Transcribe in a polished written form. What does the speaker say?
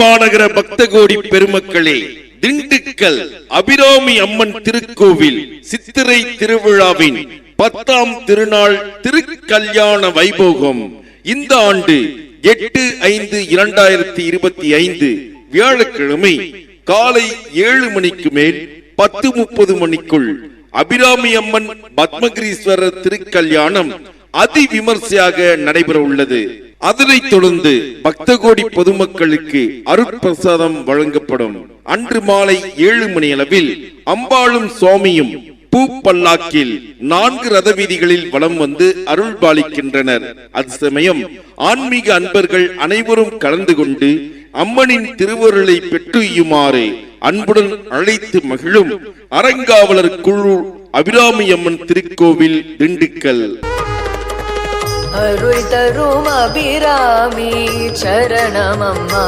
மாநகர பக்தகோடி பெருமக்களே, திண்டுக்கல் அபிராமி அம்மன் திருக்கோவில் சித்திரை திருவிழாவின் 10ஆம் திருநாள் திருக்கல்யாண வைபோகம் இந்த ஆண்டு 8/5/2025 வியாழக்கிழமை காலை 7 மணிக்கு மேல் 10:30 மணிக்குள் அபிராமி அம்மன் பத்மகிரீஸ்வரர் திருக்கல்யாணம் அதிவிமர்சையாக நடைபெற உள்ளது. அதனைத் தொடர்ந்து பக்தகோடி பொதுமக்களுக்கு அருட்பிரசாதம் வழங்கப்படும். அன்று மாலை 7 மணி அளவில் அம்பாளும் சுவாமியும் பூப்பல்லாக்கில் 4 ரத வீதிகளில் வலம் வந்து அருள் பாலிக்கின்றனர். அது சமயம் ஆன்மீக அன்பர்கள் அனைவரும் கலந்து கொண்டு அம்மனின் திருவருளை பெற்றுயுமாறு அன்புடன் அழைத்து மகிழும் அறங்காவலர் குழு, அபிராமி அம்மன் திருக்கோவில், திண்டுக்கல். அருள் தரும் அபிராமி சரணமம்மா.